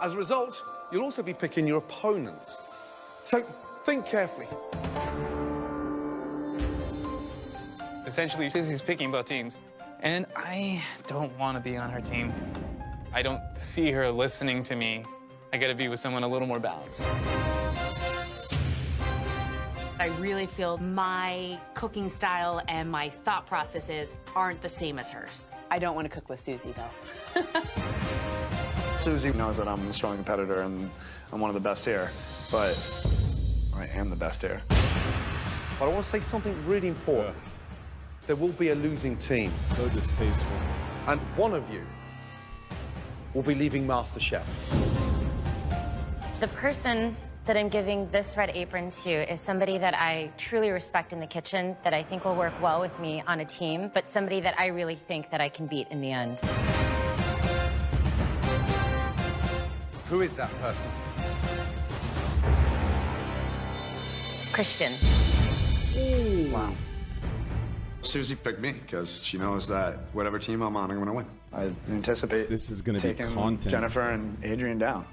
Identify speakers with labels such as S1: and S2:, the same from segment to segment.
S1: As a result, you'll also be picking your opponents. So think carefully.
S2: Essentially, Susie's picking both teams, and I don't want to be on her team. I don't see her listening to me. I gotta be with someone a little more balanced.
S3: I really feel my cooking style and my thought processes aren't the same as hers. I don't want to cook with Susie, though.
S4: Susie knows that I'm a strong competitor and I'm one of the best here, but I am the best here.
S1: But I want to say something really important. There will be a losing team.
S5: So distasteful.
S1: And one of you will be leaving MasterChef.
S6: The person that I'm giving this red apron to is somebody that I truly respect in the kitchen, that I think will work well with me on a team, but somebody that I really think that I can beat in the end.
S1: Who is that person?
S6: Christian.
S4: Wow. Susie picked me because she knows that whatever team I'm on, I'm going to win. I anticipate
S5: This is gonna be
S4: taking
S5: content.
S4: Jennifer and Adrian down.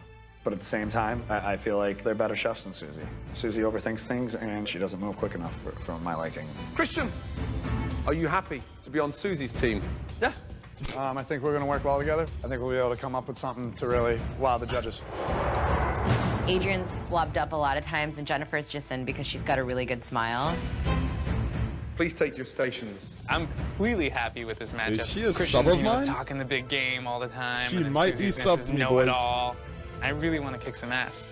S4: But at the same time, I feel like they're better chefs than Susie. Susie overthinks things, and she doesn't move quick enough for my liking.
S1: Christian, are you happy to be on Susie's team?
S4: Yeah. I think we're going to work well together. I think we'll be able to come up with something to really wow the judges.
S6: Adrian's flubbed up a lot of times, and Jennifer's just in because she's got a really good smile.
S1: Please take your stations.
S2: I'm completely happy with this matchup.
S5: Is she a
S2: Christian's,
S5: sub of
S2: you know,
S5: mine?
S2: talking the big game all the time.
S5: She
S2: and then
S5: might be
S2: Susie's
S5: sub
S2: this
S5: to me,
S2: know-it-all. I really want to kick some ass.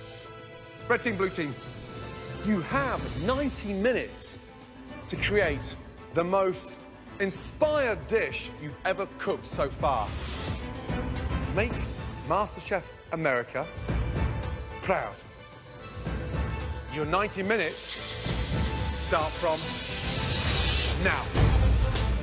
S1: Red team, blue team, you have 90 minutes to create the most inspired dish you've ever cooked so far. Make MasterChef America proud. Your 90 minutes start from now.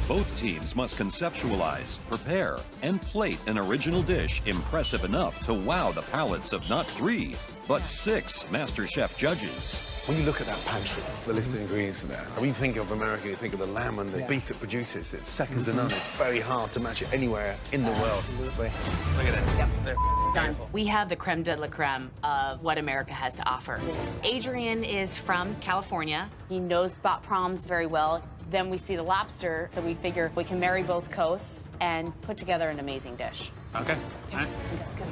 S7: Both teams must conceptualize, prepare, and plate an original dish impressive enough to wow the palates of not 3, but 6 MasterChef judges.
S1: When you look at that pantry, the list of ingredients in there, when you think of America, you think of the lamb and the beef it produces. It's second to none. It's very hard to match it anywhere in the world.
S3: Absolutely.
S2: Look at that. Yep. There.
S3: Done. We have the creme de la creme of what America has to offer. Adrian is from California. He knows spot prawns very well. Then we see the lobster, so we figure we can marry both coasts and put together an amazing dish.
S2: Okay. All right.
S3: That's good.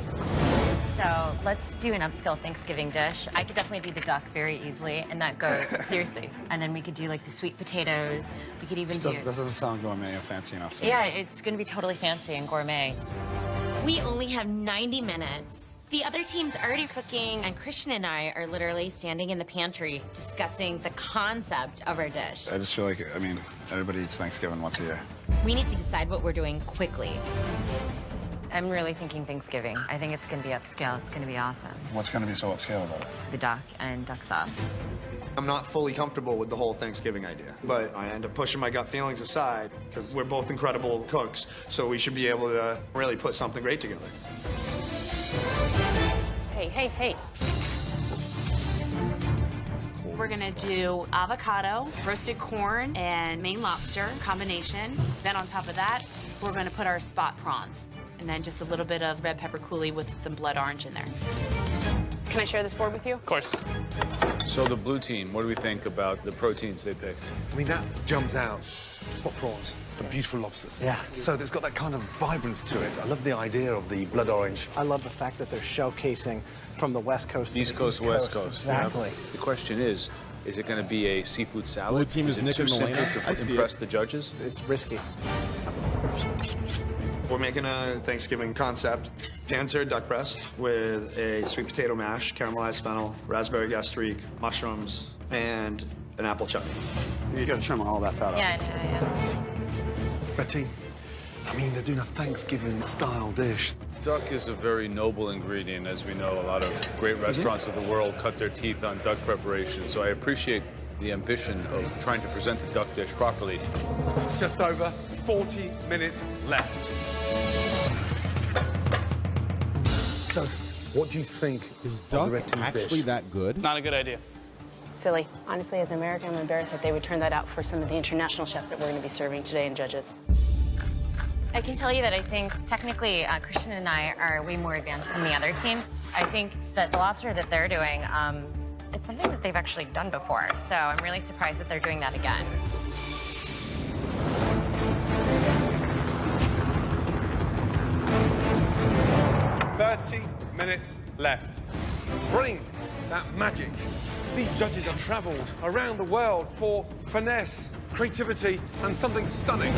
S6: So let's do an upscale Thanksgiving dish. I could definitely do the duck very easily, and that goes seriously. And then we could do like the sweet potatoes. We could even do.
S4: This doesn't sound gourmet or fancy enough to me.
S6: Yeah, it's gonna be totally fancy and gourmet. We only have 90 minutes. The other team's already cooking, and Christian and I are literally standing in the pantry discussing the concept of our dish.
S4: I just feel like, I mean, everybody eats Thanksgiving once a year.
S6: We need to decide what we're doing quickly. I'm really thinking Thanksgiving. I think it's gonna be upscale. It's gonna be awesome.
S4: What's going to be so upscale about it?
S6: The duck and duck sauce.
S4: I'm not fully comfortable with the whole Thanksgiving idea, but I end up pushing my gut feelings aside because we're both incredible cooks, so we should be able to really put something great together.
S3: Hey, hey, hey. We're gonna do avocado, roasted corn, and Maine lobster combination. Then on top of that, we're gonna put our spot prawns. And then just a little bit of red pepper coulis with some blood orange in there. Can I share this board with you?
S2: Of course.
S8: So the blue team, what do we think about the proteins they picked?
S1: I mean, that jumps out. Spot prawns, the beautiful lobsters.
S9: Yeah.
S1: So there's got that kind of vibrance to it. I love the idea of the blood orange.
S9: I love the fact that they're showcasing from the West Coast
S8: East
S9: to the
S8: Coast,
S9: East
S8: West
S9: Coast.
S8: Coast.
S9: Exactly.
S8: Now, the question is it going to be a seafood salad?
S5: Blue team is
S8: it
S5: Nick
S8: too
S5: and
S8: simple
S5: Melena? I
S8: to
S5: see
S8: impress
S5: it.
S8: the judges?
S9: It's risky.
S4: We're making a Thanksgiving concept, pan-seared duck breast with a sweet potato mash, caramelized fennel, raspberry gastrique, mushrooms, and an apple chutney. You gotta trim all that fat off.
S6: Yeah, I know, yeah.
S1: Red team, I mean, they're doing a Thanksgiving-style dish.
S8: Duck is a very noble ingredient. As we know, a lot of great restaurants of the world cut their teeth on duck preparation, so I appreciate the ambition of trying to present the duck dish properly.
S1: Just over 40 minutes left. So, what do you think
S5: Is
S1: of the
S5: duck
S1: red team's
S5: actually
S1: dish?
S5: that good?
S2: Not a good idea.
S3: Silly. Honestly, as an American, I'm embarrassed that they would turn that out for some of the international chefs that we're going to be serving today and judges.
S6: I can tell you that I think technically Christian and I are way more advanced than the other team. I think that the lobster that they're doing, it's something that they've actually done before. So I'm really surprised that they're doing that again.
S1: Minutes left. Bring that magic. These judges have travelled around the world for finesse, creativity, and something stunning.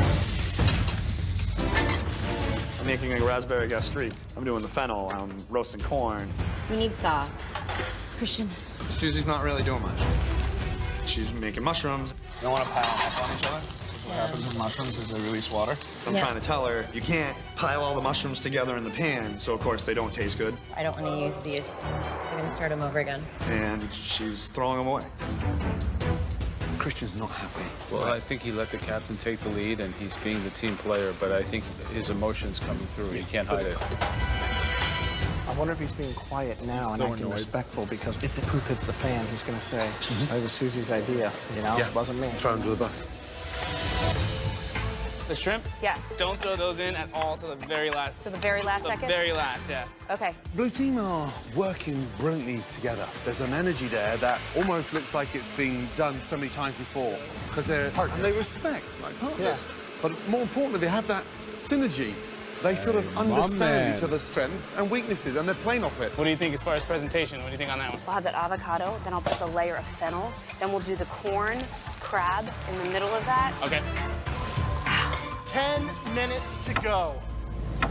S4: I'm making a raspberry gastrique. I'm doing the fennel. I'm roasting corn.
S6: We need sauce. Christian.
S4: Susie's not really doing much. She's making mushrooms.
S5: You don't want to pile up on each other? What happens with mushrooms is they release water.
S4: I'm trying to tell her, you can't pile all the mushrooms together in the pan, so of course they don't taste good.
S6: I don't want to use these. I'm going to start them over again.
S4: And she's throwing them away.
S1: Christian's not happy.
S8: Well, I think he let the captain take the lead, and he's being the team player, but I think his emotion's coming through. He can't hide it.
S9: I wonder if he's being quiet now and acting respectful, because if the poop hits the fan, he's going to say, it was Susie's idea, you know? It wasn't me.
S1: Throw him to the bus.
S2: The shrimp?
S10: Yes.
S2: Don't throw those in at all to the very last.
S10: To the very last second?
S2: The very last, yeah.
S10: Okay.
S1: Blue team are working brilliantly together. There's an energy there that almost looks like it's been done so many times before, because they're partners. And they respect, like partners. Yeah. But more importantly, they have that synergy. They sort of understand each other's strengths and weaknesses, and they're playing off it.
S2: What do you think as far as presentation? What do you think on that one?
S10: We'll have that avocado, then I'll put the layer of fennel, then we'll do the corn, crab in the middle of that.
S2: Okay.
S9: 10 minutes to go.
S5: I'm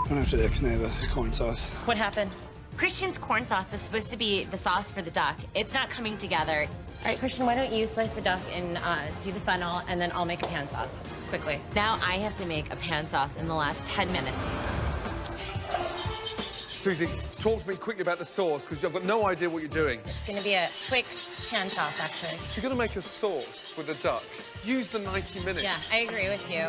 S5: gonna have to ixnay the corn sauce.
S6: What happened? Christian's corn sauce was supposed to be the sauce for the duck. It's not coming together. All right, Christian, why don't you slice the duck and do the fennel, and then I'll make a pan sauce quickly. Now I have to make a pan sauce in the last 10 minutes.
S1: Susie, talk to me quickly about the sauce, because I've got no idea what you're doing.
S6: It's gonna be a quick pan sauce, actually.
S1: If you're going to make a sauce with the duck, use the 90 minutes.
S6: Yeah, I agree with you.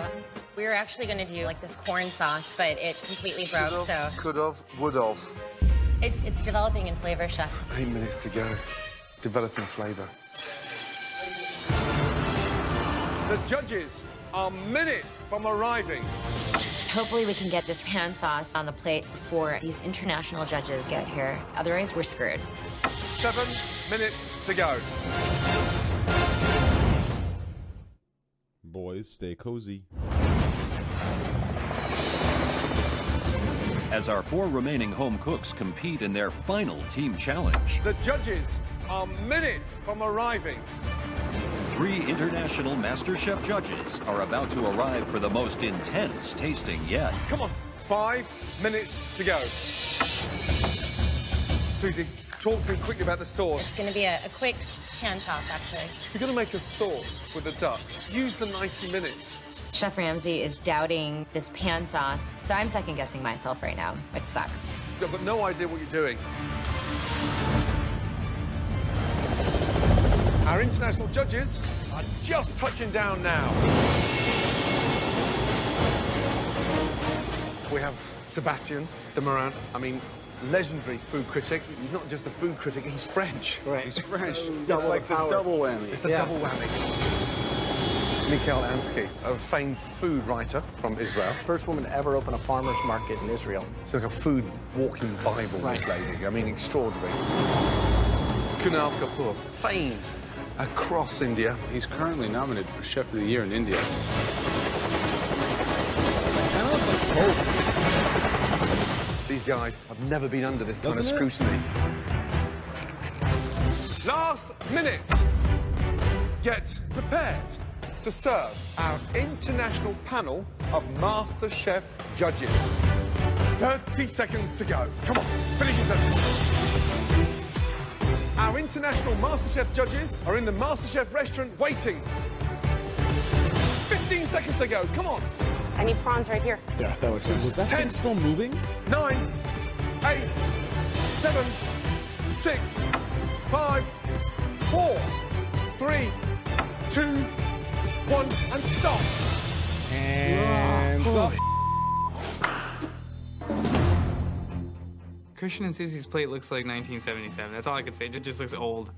S6: We were actually gonna do like this corn sauce, but it completely broke, so.
S1: Could've, would've.
S6: It's developing in flavor, Chef.
S1: 8 minutes to go. Developing flavour. The judges are minutes from arriving.
S6: Hopefully we can get this pan sauce on the plate before these international judges get here. Otherwise, we're screwed.
S1: 7 minutes to go.
S11: Boys, stay cozy.
S7: As our 4 remaining home cooks compete in their final team challenge.
S1: The judges are minutes from arriving.
S7: 3 international MasterChef judges are about to arrive for the most intense tasting yet.
S1: Come on, 5 minutes to go. Susie, talk to me quickly about the sauce.
S6: It's gonna be a quick pan sauce, actually.
S1: If you're going to make a sauce with the duck, use the 90 minutes.
S6: Chef Ramsey is doubting this pan sauce, so I'm second-guessing myself right now, which sucks.
S1: I've got no idea what you're doing. Our international judges are just touching down now. We have Sebastian de Morin. I mean, legendary food critic. He's not just a food critic, he's French.
S9: Right.
S1: He's French.
S5: It's like the double whammy.
S1: It's a double whammy. Mikhail Ansky, a famed food writer from Israel.
S9: First woman to ever open a farmer's market in Israel.
S1: She's like a food walking Bible, this lady. I mean, extraordinary. Kunal Kapoor, famed across India.
S8: He's currently nominated for Chef of the Year in India.
S11: Kind of looks like both.
S1: These guys have never been under this kind of
S11: Doesn't it?
S1: scrutiny. Last minute. Get prepared to serve our international panel of MasterChef judges. 30 seconds to go. Come on, finishing touches. Our international MasterChef judges are in the MasterChef restaurant waiting. 15 seconds to go. Come on.
S10: I need prawns right here.
S5: Yeah, that looks nice.
S11: Was that
S1: 10.
S11: thing still moving?
S1: 9, 8, 7, 6, 5, 4, 3, 2, 1, and stop.
S11: And stop.
S2: Christian and Susie's plate looks like 1977. That's all I could say. It just looks old.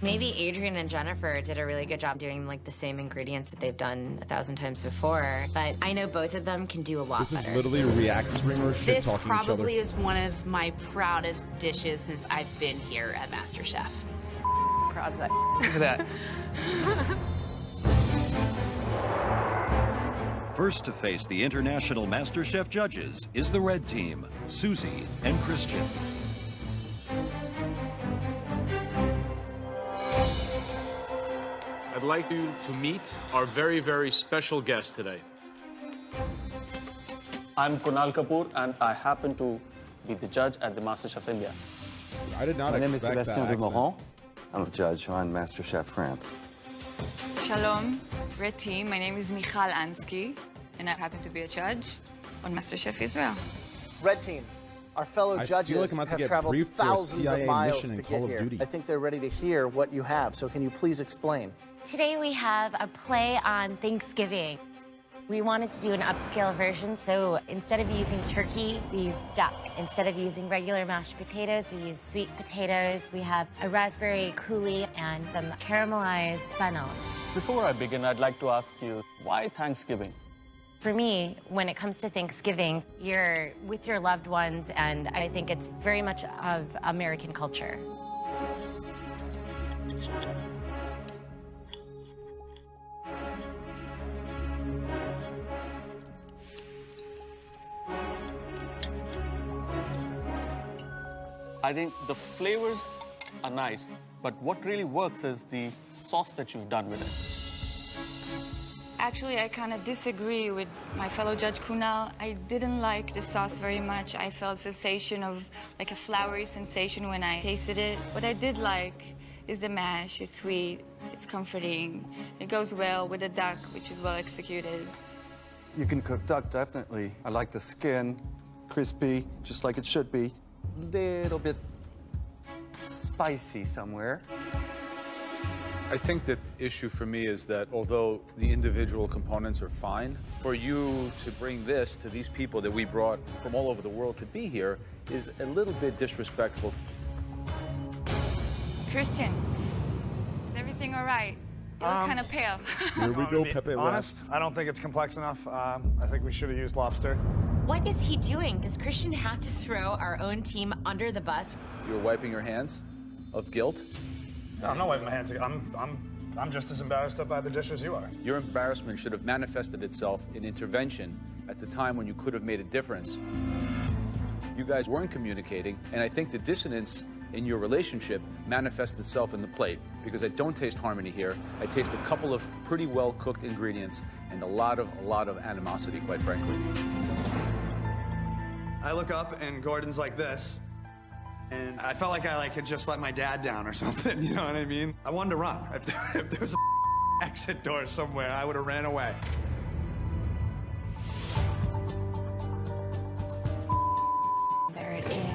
S6: Maybe Adrian and Jennifer did a really good job doing like the same ingredients that they've done 1,000 times before, but I know both of them can do a lot
S11: This is
S6: better.
S11: literally React streamer shit
S3: This
S11: talking to each other.
S3: probably is one of my proudest dishes since I've been here at MasterChef.
S10: Proud of that.
S2: Look at that.
S7: First to face the International MasterChef judges is the red team, Susie and Christian.
S8: I'd like you to meet our very, very special guest today.
S12: I'm Kunal Kapoor, and I happen to be the judge at the MasterChef India.
S11: I did not
S13: My name is
S11: expect that
S13: Sébastien
S11: accent.
S13: Dumoron. I'm a judge on MasterChef France.
S14: Shalom, Red Team. My name is Michal Ansky, and I happen to be a judge on MasterChef Israel.
S9: Red Team, our fellow
S11: I
S9: judges
S11: feel like I'm about to
S9: have
S11: get
S9: traveled
S11: briefed for a
S9: thousands
S11: CIA
S9: of miles
S11: mission in
S9: to
S11: Call
S9: get
S11: of
S9: here.
S11: Duty.
S9: I think they're ready to hear what you have, so can you please explain?
S6: Today we have a play on Thanksgiving. We wanted to do an upscale version, so instead of using turkey, we use duck. Instead of using regular mashed potatoes, we use sweet potatoes. We have a raspberry coulis and some caramelized fennel.
S12: Before I begin, I'd like to ask you, why Thanksgiving?
S6: For me, when it comes to Thanksgiving, you're with your loved ones, and I think it's very much of American culture.
S12: I think the flavors are nice, but what really works is the sauce that you've done with it.
S14: Actually, I kind of disagree with my fellow judge Kunal. I didn't like the sauce very much. I felt sensation of like a floury sensation when I tasted it. What I did like is the mash. It's sweet, it's comforting. It goes well with the duck, which is well executed.
S13: You can cook duck, definitely. I like the skin, crispy, just like it should be. Little bit spicy somewhere.
S8: I think that the issue for me is that although the individual components are fine, for you to bring this to these people that we brought from all over the world to be here is a little bit disrespectful.
S14: Christian, is everything all right? You look kind of pale.
S11: Here we go, Pepe.
S5: Honest, I don't think it's complex enough. I think we should have used lobster.
S6: What is he doing? Does Christian have to throw our own team under the bus?
S8: You're wiping your hands of guilt.
S5: No, I'm not wiping my hands. I'm just as embarrassed by the dish as you are.
S8: Your embarrassment should have manifested itself in intervention at the time when you could have made a difference. You guys weren't communicating, and I think the dissonance in your relationship manifests itself in the plate, because I don't taste harmony here. I taste a couple of pretty well-cooked ingredients and a lot of animosity, quite frankly.
S4: I look up and Gordon's like this, and I felt like I had just let my dad down or something, you know what I mean? I wanted to run. If there was a exit door somewhere, I would have ran away.
S3: Embarrassing.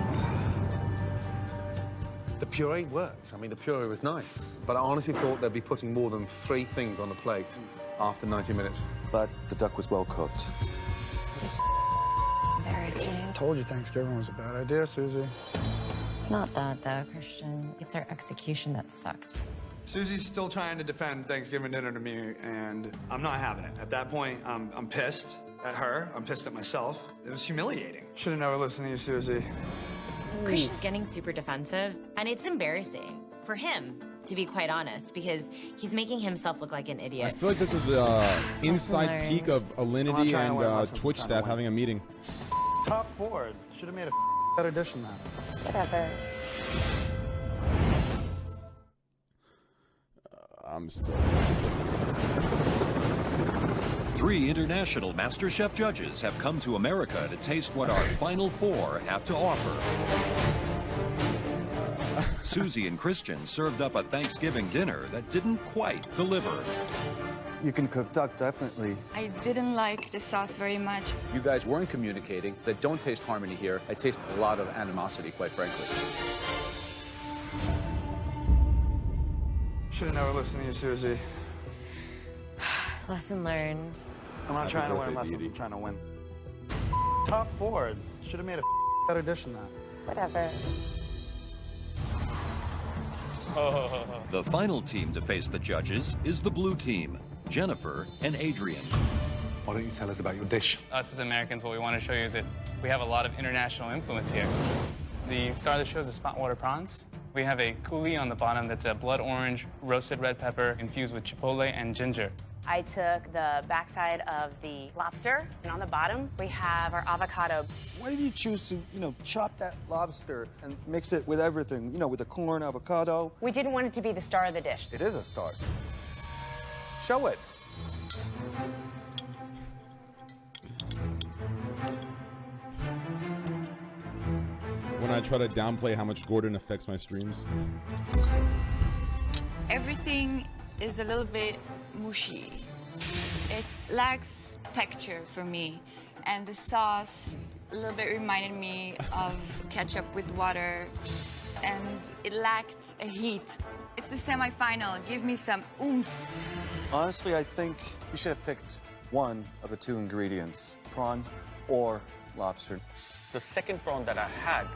S1: The puree worked. I mean, the puree was nice, but I honestly thought they'd be putting more than 3 things on the plate after 90 minutes.
S13: But the duck was well cooked.
S3: It's just embarrassing.
S5: Told you Thanksgiving was a bad idea, Susie.
S6: It's not that, though, Christian. It's our execution that sucked.
S4: Susie's still trying to defend Thanksgiving dinner to me, and I'm not having it. At that point, I'm pissed at her. I'm pissed at myself. It was humiliating.
S5: Should have never listened to you, Susie.
S6: Christian's getting super defensive, and it's embarrassing for him, to be quite honest, because he's making himself look like an
S11: I
S6: idiot.
S11: feel like this is an inside
S6: learned.
S11: peek of Alinity
S5: trying to learn
S11: and
S5: lessons,
S11: Twitch
S5: I'm trying to
S11: staff
S5: win.
S11: having a meeting.
S5: Top forward. Should have made a better dish than that.
S10: Whatever.
S11: I'm so...
S7: 3 international MasterChef judges have come to America to taste what our final 4 have to offer. Susie and Christian served up a Thanksgiving dinner that didn't quite deliver.
S13: You can cook duck, definitely.
S14: I didn't like the sauce very much.
S8: You guys weren't communicating. I don't taste harmony here. I taste a lot of animosity, quite frankly.
S5: Should have never listened to you, Susie.
S6: Lesson learned.
S5: I'm not
S11: Happy
S5: trying to learn
S11: birthday,
S5: lessons.
S11: beauty.
S5: I'm trying to win. Top forward. Should have made a better dish than that.
S10: Whatever.
S7: The final team to face the judges is the blue team, Jennifer and Adrian.
S1: Why don't you tell us about your dish?
S2: Us as Americans, what we want to show you is that we have a lot of international influence here. The star of the show is the spot water prawns. We have a coulis on the bottom that's a blood orange roasted red pepper infused with chipotle and ginger.
S10: I took the backside of the lobster, and on the bottom, we have our avocado.
S13: Why did you choose to, chop that lobster and mix it with everything, with the corn, avocado?
S10: We didn't want it to be the star of the dish.
S13: It is a star. Show it.
S11: When I try to downplay how much Gordon affects my streams.
S14: Everything is a little bit mushy. It lacks texture for me. And the sauce a little bit reminded me of ketchup with water. And it lacked a heat. It's the semi-final. Give me some oomph.
S13: Honestly, I think you should have picked one of the two ingredients, prawn or lobster.
S12: The second prawn that I had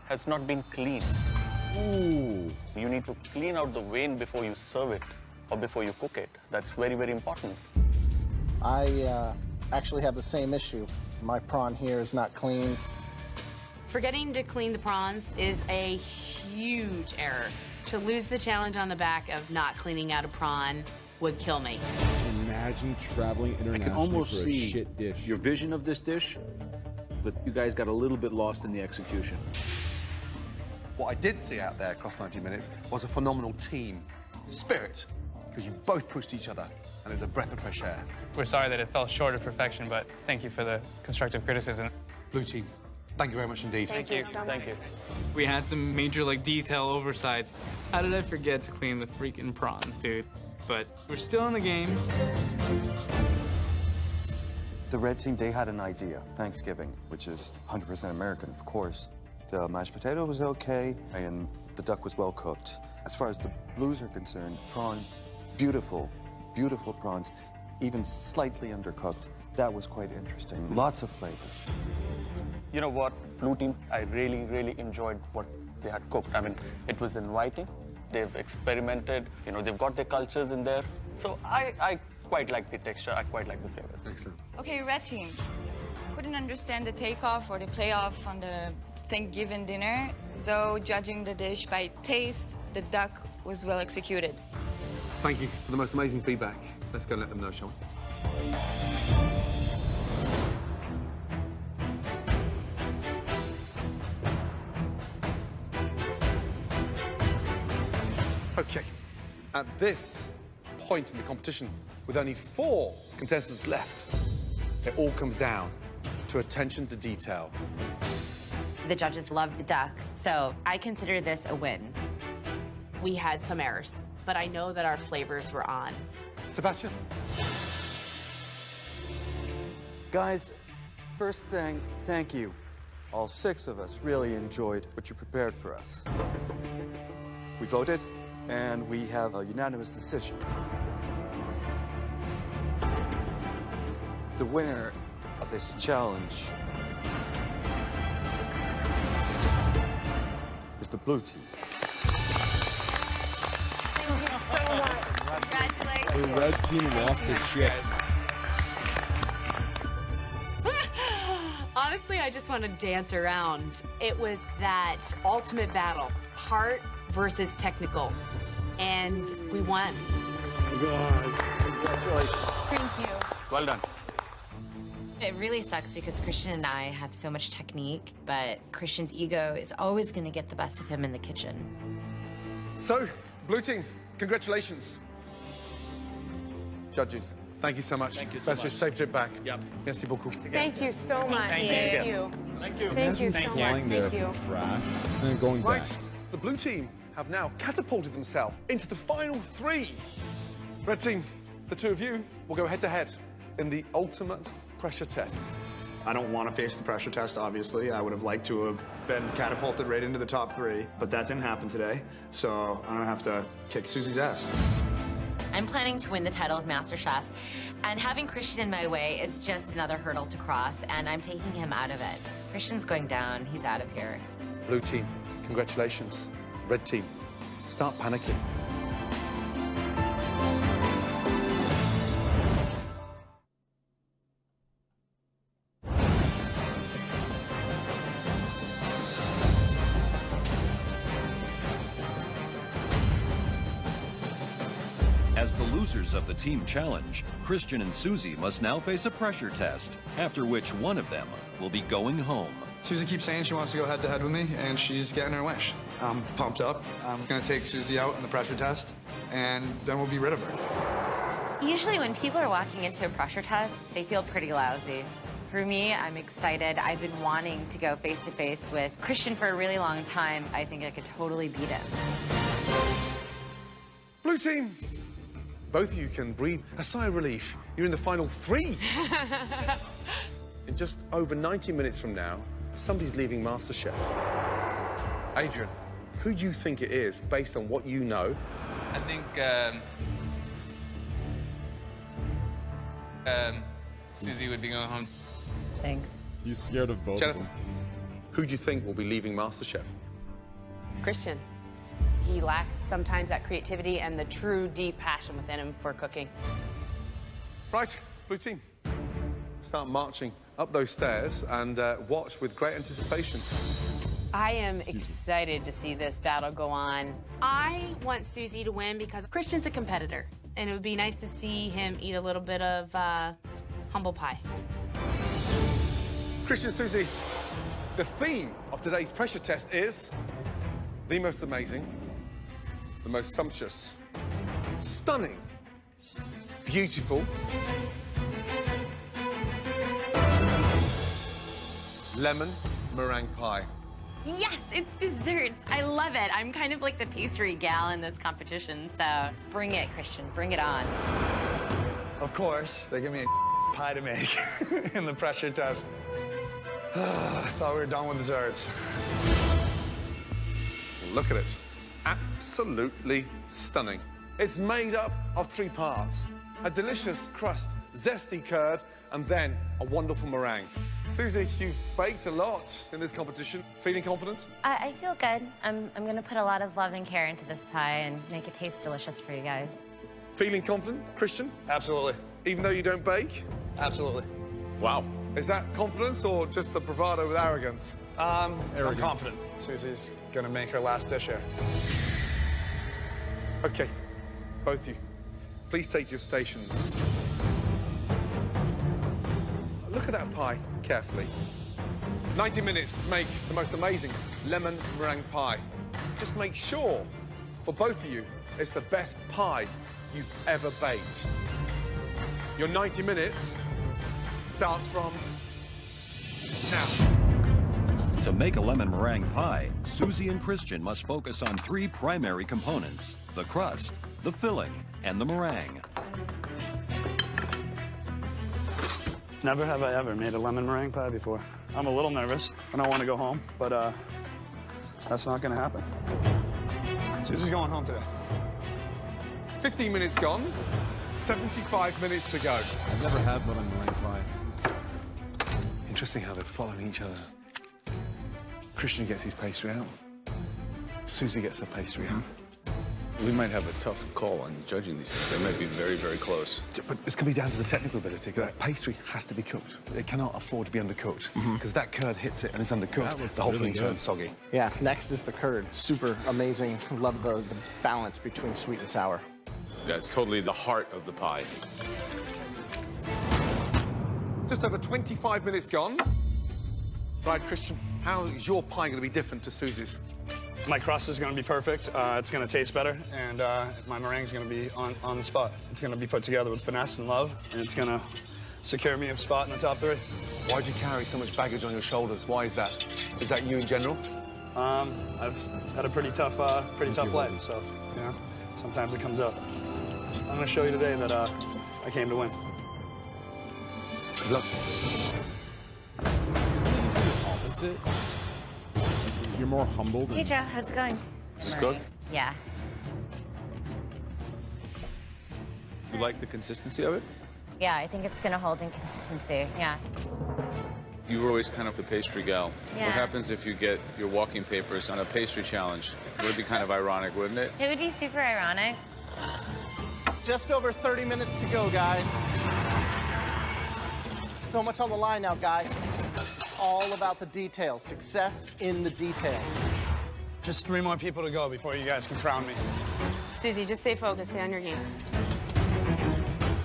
S12: has not been cleaned.
S11: Ooh.
S12: You need to clean out the vein before you serve it or before you cook it. That's very, very important.
S9: I actually have the same issue. My prawn here is not clean.
S3: Forgetting to clean the prawns is a huge error. To lose the challenge on the back of not cleaning out a prawn would kill me.
S11: Imagine traveling internationally
S8: I can almost
S11: for a
S8: see
S11: shit dish.
S8: your vision of this dish, but you guys got a little bit lost in the execution.
S1: What I did see out there across 90 minutes was a phenomenal team spirit, because you both pushed each other, and it's a breath of fresh air.
S2: We're sorry that it fell short of perfection, but thank you for the constructive criticism.
S1: Blue team, thank you very much indeed.
S3: Thank you so much.
S12: Thank you.
S2: We had some major, detail oversights. How did I forget to clean the freaking prawns, dude? But we're still in the game.
S13: The red team, they had an idea. Thanksgiving, which is 100% American, of course. The mashed potato was okay, and the duck was well cooked. As far as the blues are concerned, prawn, beautiful, beautiful prawns, even slightly undercooked. That was quite interesting. Lots of flavor.
S12: You know what, Blue Team, I really, really enjoyed what they had cooked. I mean, it was inviting. They've experimented. They've got their cultures in there. So I quite like the texture. I quite like the flavors.
S1: Excellent.
S14: Okay, red team. Couldn't understand the takeoff or the playoff on the Thanksgiving dinner, though judging the dish by taste, the duck was well executed.
S1: Thank you for the most amazing feedback. Let's go and let them know, shall we? Okay, at this point in the competition, with only 4 contestants left, it all comes down to attention to detail.
S6: The judges loved the duck, so I consider this a win.
S3: We had some errors, but I know that our flavors were on.
S1: Sebastian?
S13: Guys, first thing, thank you. All 6 of us really enjoyed what you prepared for us. We voted, and we have a unanimous decision. The winner of this challenge is the blue team.
S10: Thank you so much.
S14: Congratulations.
S11: The red team lost to shit.
S3: Honestly, I just want to dance around. It was that ultimate battle, heart versus technical, and we won.
S13: Congratulations.
S14: Thank you.
S12: Well done.
S6: It really sucks because Christian and I have so much technique, but Christian's ego is always going to get the best of him in the kitchen.
S1: So, blue team, congratulations. Judges, thank you so much.
S12: Thank you so
S1: Best
S12: much.
S1: wish, safe trip back.
S12: Yep.
S1: Merci beaucoup.
S10: Thank you so much.
S12: Thank you.
S10: you.
S12: Thank you.
S10: Thank you
S11: Imagine
S10: so
S11: flying
S10: much.
S11: there
S10: Thank you.
S11: for trash and then going back.
S1: Right, the blue team have now catapulted themselves into the final 3. Red team, the 2 of you will go head-to-head in the ultimate pressure test.
S4: I don't want to face the pressure test, obviously. I would have liked to have been catapulted right into the top 3, but that didn't happen today, so I'm gonna have to kick Susie's ass.
S6: I'm planning to win the title of Master Chef, and having Christian in my way is just another hurdle to cross, and I'm taking him out of it. Christian's going down. He's out of here.
S1: Blue team, congratulations. Red team, start panicking.
S7: As the losers of the team challenge, Christian and Susie must now face a pressure test, after which one of them will be going home.
S4: Susie keeps saying she wants to go head-to-head with me, and she's getting her wish. I'm pumped up. I'm going to take Susie out in the pressure test, and then we'll be rid of her.
S6: Usually when people are walking into a pressure test, they feel pretty lousy. For me, I'm excited. I've been wanting to go face-to-face with Christian for a really long time. I think I could totally beat him.
S1: Blue team, both of you can breathe a sigh of relief. You're in the final 3. In just over 90 minutes from now, somebody's leaving MasterChef. Adrian, who do you think it is, based on what you know?
S2: I think Susie would be going home.
S6: Thanks.
S11: He's scared of both
S1: Jennifer,
S11: of them.
S1: who do you think will be leaving MasterChef?
S3: Christian. He lacks sometimes that creativity and the true deep passion within him for cooking.
S1: Right, blue team, start marching up those stairs and watch with great anticipation.
S3: I am excited to see this battle go on. I want Susie to win because Christian's a competitor, and it would be nice to see him eat a little bit of humble pie.
S1: Christian, Susie, the theme of today's pressure test is the most amazing, the most sumptuous, stunning, beautiful, lemon meringue pie.
S6: Yes, it's desserts. I love it. I'm kind of like the pastry gal in this competition, so bring it, Christian. Bring it on.
S5: Of course, they give me a pie to make in the pressure test. I thought we were done with desserts.
S1: Look at it. Absolutely stunning. It's made up of 3 parts. A delicious crust, zesty curd, and then a wonderful meringue. Susie, you've baked a lot in this competition. Feeling confident?
S6: I feel good. I'm going to put a lot of love and care into this pie and make it taste delicious for you guys.
S1: Feeling confident, Christian?
S4: Absolutely.
S1: Even though you don't bake?
S4: Absolutely.
S11: Wow.
S1: Is that confidence or just a bravado with arrogance?
S5: I'm confident Susie's going to make her last dish here.
S1: Okay, both of you, please take your stations. Look at that pie carefully. 90 minutes to make the most amazing lemon meringue pie. Just make sure, for both of you, it's the best pie you've ever baked. Your 90 minutes starts from now.
S7: To make a lemon meringue pie, Susie and Christian must focus on 3 primary components: the crust, the filling, and the meringue.
S5: Never have I ever made a lemon meringue pie before. I'm a little nervous. I don't want to go home, but that's not going to happen. Susie's going home today.
S1: 15 minutes gone, 75 minutes to go.
S11: I've never had lemon meringue pie.
S1: Interesting how they're following each other. Christian gets his pastry out. Susie gets her pastry out.
S8: We might have a tough call on judging these things. They might be very, very close.
S1: But it's going to be down to the technical ability. That pastry has to be cooked. It cannot afford to be undercooked. Because that curd hits it and it's undercooked. The whole thing turns soggy.
S9: Yeah, next is the curd. Super amazing. Love the balance between sweet and sour.
S8: Yeah, it's totally the heart of the pie.
S1: Just over 25 minutes gone. Right, Christian, how is your pie going to be different to Susie's?
S5: My crust is going to be perfect. It's going to taste better, and my meringue's going to be on the spot. It's going to be put together with finesse and love, and it's going to secure me a spot in the top 3.
S1: Why'd you carry so much baggage on your shoulders? Why is that? Is that you in general?
S5: I've had a pretty tough life, so you know, sometimes it comes out. I'm going to show you today that I came to win.
S1: Good luck.
S11: Isn't it usually the opposite? You're more humble than...
S6: Hey, Joe, how's it going?
S8: Is this good?
S6: Yeah.
S8: You like the consistency of it?
S6: Yeah, I think it's going to hold in consistency. Yeah.
S8: You were always kind of the pastry gal.
S6: Yeah.
S8: What happens if you get your walking papers on a pastry challenge? It would be kind of ironic, wouldn't it?
S6: It would be super ironic.
S9: Just over 30 minutes to go, guys. So much on the line now, guys. It's all about the details. Success in the details.
S5: Just 3 more people to go before you guys can crown me.
S10: Susie, just stay focused. Stay on your game.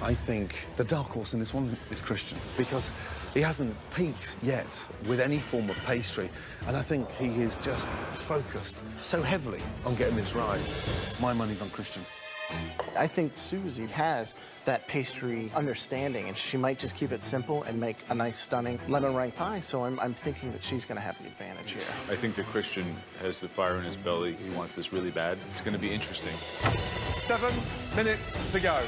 S1: I think the dark horse in this one is Christian, because he hasn't peaked yet with any form of pastry, and I think he is just focused so heavily on getting this right. My money's on Christian.
S9: I think Susie has that pastry understanding, and she might just keep it simple and make a nice, stunning lemon meringue pie, so I'm thinking that she's going to have the advantage here.
S8: I think that Christian has the fire in his belly. He wants this really bad. It's going to be interesting.
S1: 7 minutes to go.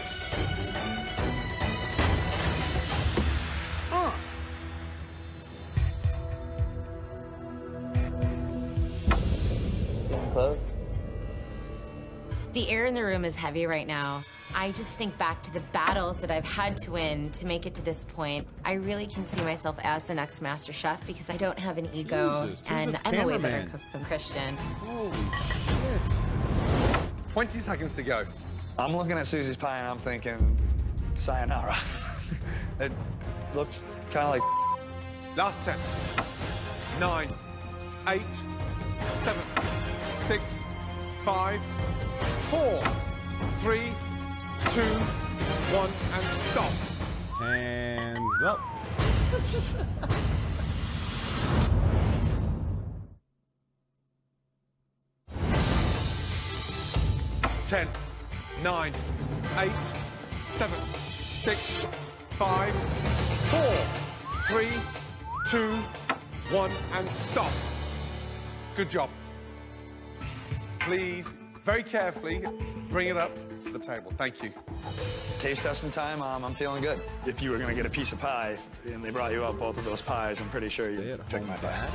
S12: Close.
S6: The air in the room is heavy right now. I just think back to the battles that I've had to win to make it to this point. I really can see myself as the next Master Chef because I don't have an ego, and I'm a way better cook than Christian.
S11: Holy shit.
S1: 20 seconds to go.
S5: I'm looking at Susie's pie and I'm thinking, sayonara. It looks kind of like...
S1: Last 10. 9, 8, 7, 6, 5, 4, 3, 2, 1, and stop.
S11: Hands up.
S1: 10, 9, 8, 7, 6, 5, 4, 3, 2, 1, and stop. Good job. Please, very carefully, bring it up to the table. Thank you.
S5: It's taste testing time. I'm feeling good. If you were going to get a piece of pie and they brought you out both of those pies, I'm pretty sure you'd pick my pie.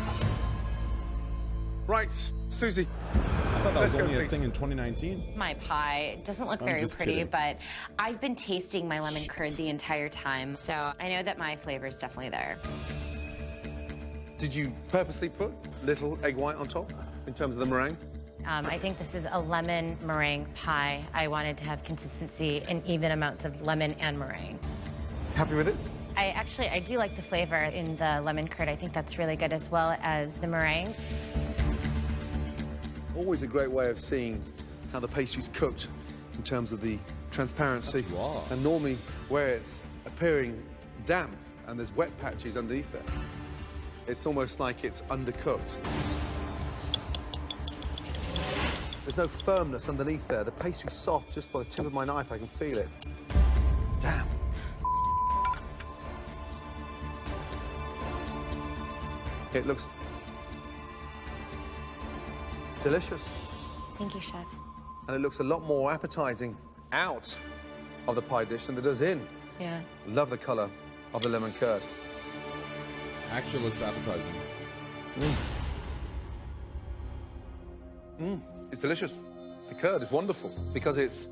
S1: Right, Susie.
S11: I thought that was only a thing in 2019.
S6: My pie doesn't look very pretty, but I've been tasting my lemon curd the entire time, so I know that my flavor is definitely there.
S1: Did you purposely put little egg white on top in terms of the meringue?
S6: I think this is a lemon meringue pie. I wanted to have consistency in even amounts of lemon and meringue.
S1: Happy with it?
S6: I do like the flavor in the lemon curd. I think that's really good, as well as the meringue.
S1: Always a great way of seeing how the pastry's cooked in terms of the transparency. And normally where it's appearing damp and there's wet patches underneath it, it's almost like it's undercooked. There's no firmness underneath there. The pastry's soft. Just by the tip of my knife, I can feel it. Damn. It looks delicious.
S6: Thank you, Chef.
S1: And it looks a lot more appetizing out of the pie dish than it does in.
S6: Yeah.
S1: Love the color of the lemon curd.
S11: Actually looks appetizing.
S1: It's delicious. The curd is wonderful because it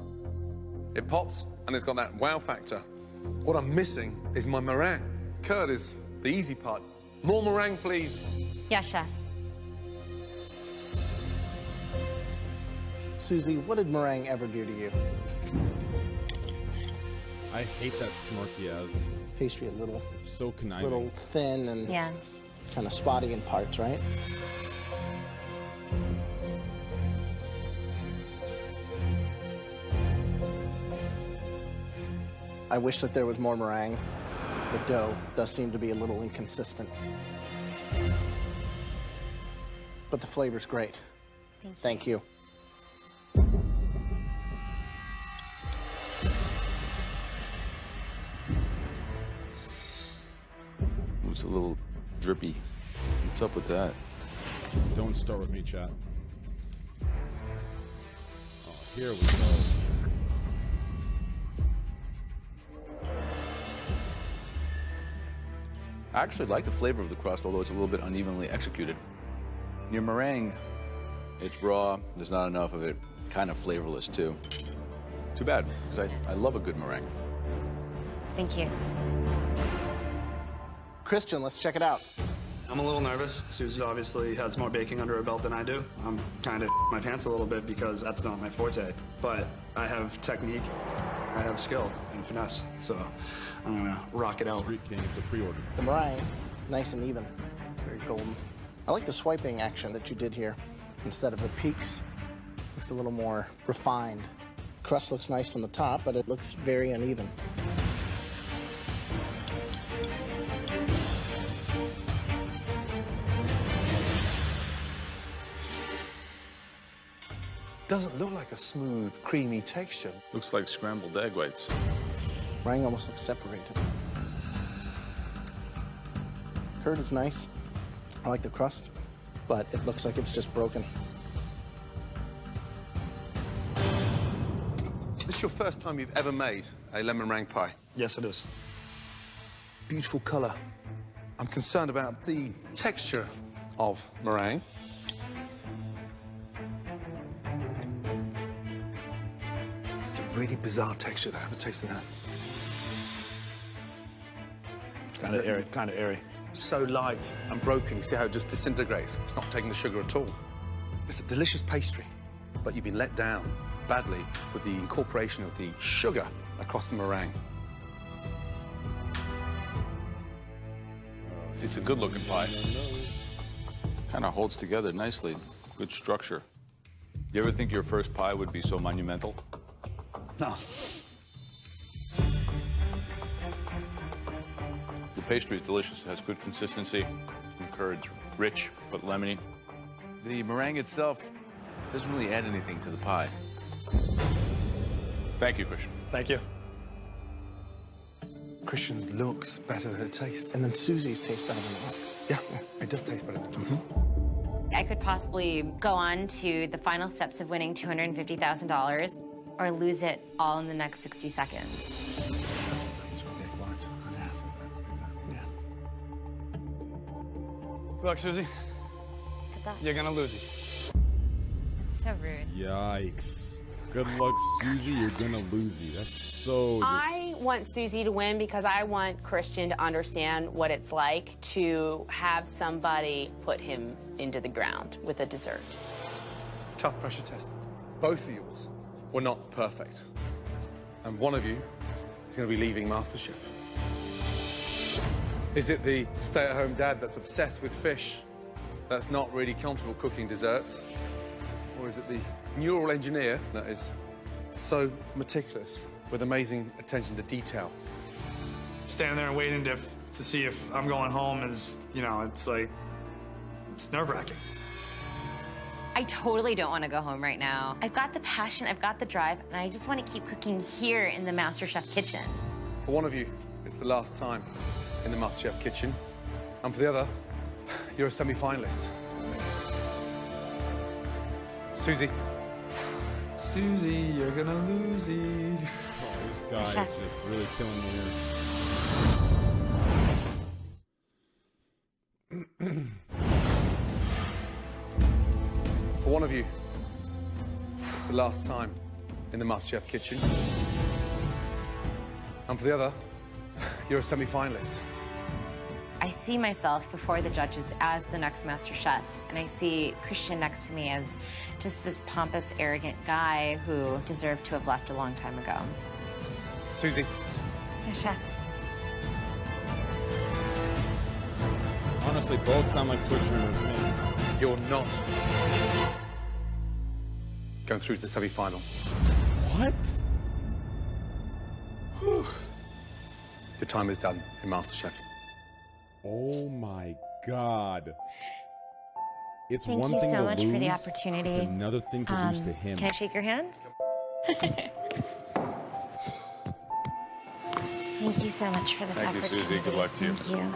S1: pops and it's got that wow factor. What I'm missing is my meringue. Curd is the easy part. More meringue, please.
S6: Yes, Chef.
S9: Susie, what did meringue ever do to you?
S11: I hate that smirky as.
S9: Pastry a little.
S11: It's so conniving.
S9: Little thin and kind of spotty in parts, right? I wish that there was more meringue. The dough does seem to be a little inconsistent. But the flavor's great. Thank you.
S8: It's a little drippy. What's up with that?
S11: Don't start with me, chat. Oh, here we go.
S8: I actually like the flavor of the crust, although it's a little bit unevenly executed. Your meringue, it's raw, there's not enough of it, kind of flavorless too. Too bad, because I love a good meringue.
S6: Thank you.
S9: Christian, let's check it out.
S4: I'm a little nervous. Susie obviously has more baking under her belt than I do. I'm kind of my pants a little bit because that's not my forte. But I have technique, I have skill and finesse. So I'm gonna rock it out.
S11: Street King, it's a pre-order.
S9: The meringue, nice and even, very golden. I like the swiping action that you did here. Instead of the peaks, looks a little more refined. Crust looks nice from the top, but it looks very uneven.
S1: Doesn't look like a smooth, creamy texture.
S8: Looks like scrambled egg whites.
S9: Meringue almost looks separated. Curd is nice. I like the crust, but it looks like it's just broken.
S1: This is your first time you've ever made a lemon meringue pie.
S4: Yes, it is.
S1: Beautiful color. I'm concerned about the texture of meringue. It's a really bizarre texture there. Have a taste of that.
S5: Kind of airy, kind of airy.
S1: So light and broken. You see how it just disintegrates. It's not taking the sugar at all. It's a delicious pastry, but you've been let down badly with the incorporation of the sugar across the meringue.
S8: It's a good-looking pie. Kind of holds together nicely. Good structure. You ever think your first pie would be so monumental?
S5: No.
S8: The pastry is delicious. It has good consistency. The curd's rich but lemony.
S15: The meringue itself doesn't really add anything to the pie.
S8: Thank you, Christian.
S4: Thank you.
S1: Christian's looks better than it tastes.
S9: And then Susie's tastes better than mine.
S1: Yeah, it does taste better than yours.
S6: I could possibly go on to the final steps of winning $250,000 or lose it all in the next 60 seconds.
S1: That's what they want. Yeah.
S4: Good luck, Susie.
S6: Good luck.
S4: You're gonna lose it.
S6: So rude.
S11: Yikes. Good luck, Susie. You're gonna lose it. That's so...
S3: I want Susie to win because I want Christian to understand what it's like to have somebody put him into the ground with a dessert.
S1: Tough pressure test. Both of yours were not perfect. And one of you is going to be leaving MasterChef. Is it the stay-at-home dad that's obsessed with fish, that's not really comfortable cooking desserts? Or is it the neural engineer that is so meticulous with amazing attention to detail?
S4: Standing there and waiting to see if I'm going home is, you know, it's like, it's nerve-wracking.
S6: I totally don't want to go home right now. I've got the passion, I've got the drive, and I just want to keep cooking here in the MasterChef kitchen.
S1: For one of you, it's the last time in the MasterChef kitchen. And for the other, you're a semi-finalist. Susie. Susie, you're gonna lose it.
S11: Oh, this guy is just really killing me here.
S1: For one of you, it's the last time in the MasterChef kitchen. And for the other, you're a semi-finalist.
S6: I see myself before the judges as the next Master Chef, and I see Christian next to me as just this pompous, arrogant guy who deserved to have left a long time ago.
S1: Susie.
S6: Yes, Chef.
S11: Honestly, both sound like Twitch streamers to me.
S1: You're not going through to the semi-final.
S11: What?
S1: Your time is done in MasterChef.
S11: Oh my God. It's
S6: Thank
S11: one
S6: you
S11: thing
S6: so
S11: to
S6: much
S11: lose,
S6: for the opportunity.
S11: It's another thing to lose to him.
S6: Can I shake your hand? Thank you so much for this
S8: Thank you,
S6: opportunity.
S8: Susie. Good luck to you.
S6: Thank you.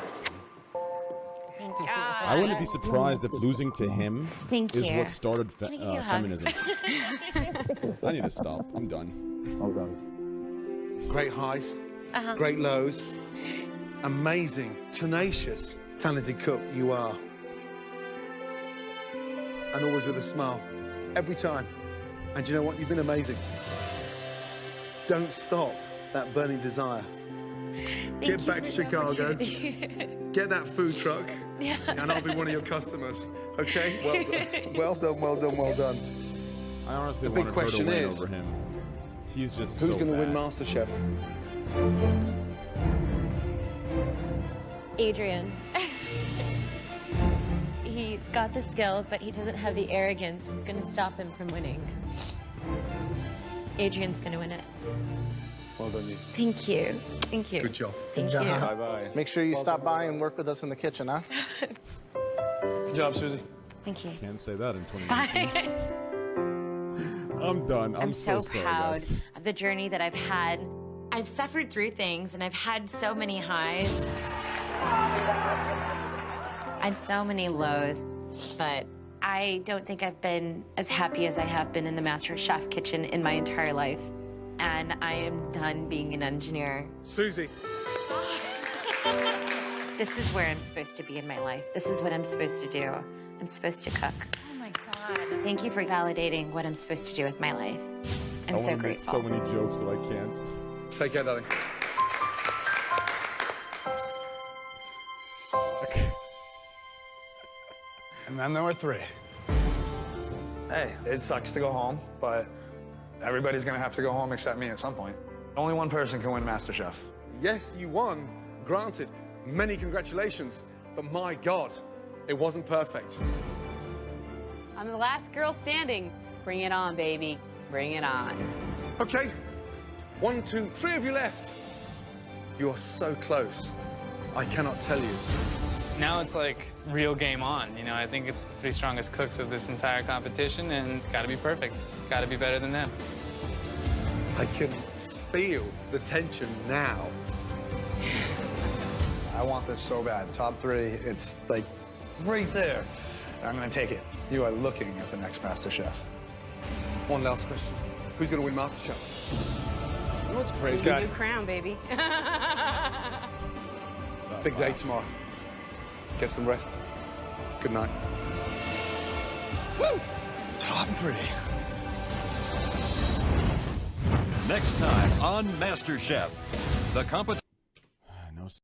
S6: Thank you.
S11: I wouldn't be surprised if losing to him
S6: Thank
S11: is
S6: you.
S11: what started
S6: Can I give you a hug?
S11: feminism. I need to stop. I'm done.
S1: I'm done. Great highs, great lows. Amazing, tenacious, talented cook you are. And always with a smile, every time. And you know what? You've been amazing. Don't stop that burning desire. Get back to Chicago. get that food truck, and I'll be one of your customers. Okay? Well done. Well done, well done, well done.
S11: I honestly
S1: The big
S11: wanted her to
S1: question
S11: win
S1: is,
S11: over him. He's just
S1: who's
S11: so
S1: going to win
S11: bad.
S1: MasterChef?
S16: Adrian. He's got the skill, but he doesn't have the arrogance. It's going to stop him from winning. Adrian's going to win it.
S1: Well done, you.
S16: Thank you. Thank you.
S1: Good job.
S16: Thank you.
S9: Bye-bye. Make sure you stop by and work with us in the kitchen, huh?
S5: Good job, Susie.
S16: Thank you.
S11: Can't say that in 2019. I'm done. I'm
S6: so
S11: sorry,
S6: proud
S11: guys.
S6: of the journey that I've had. I've suffered through things and I've had so many highs. And so many lows, but I don't think I've been as happy as I have been in the MasterChef kitchen in my entire life. And I am done being an engineer.
S1: Susie.
S6: This is where I'm supposed to be in my life. This is what I'm supposed to do. I'm supposed to cook.
S16: Oh my God.
S6: Thank you for validating what I'm supposed to do with my life. I'm
S11: I
S6: so
S11: want to make
S6: grateful.
S11: so many jokes, but I can't.
S1: Take care, darling.
S5: And then there were 3. Hey, it sucks to go home, but everybody's gonna have to go home except me at some point. Only one person can win MasterChef.
S1: Yes, you won. Granted. Many congratulations. But my God, it wasn't perfect.
S10: I'm the last girl standing. Bring it on, baby. Bring it on.
S1: Okay. 1, 2, 3 of you left. You are so close. I cannot tell you.
S2: Now it's like real game on. You know, I think it's the 3 strongest cooks of this entire competition, and it's got to be perfect. Got to be better than them.
S1: I can feel the tension now.
S5: I want this so bad. Top 3, it's like right there. I'm gonna take it. You are looking at the next MasterChef.
S1: One last question. Who's going to win MasterChef?
S11: You know what's crazy?
S10: New crown, baby.
S1: Big day tomorrow. Get some rest. Good night.
S5: Woo! Top 3.
S7: Next time on MasterChef, the competition.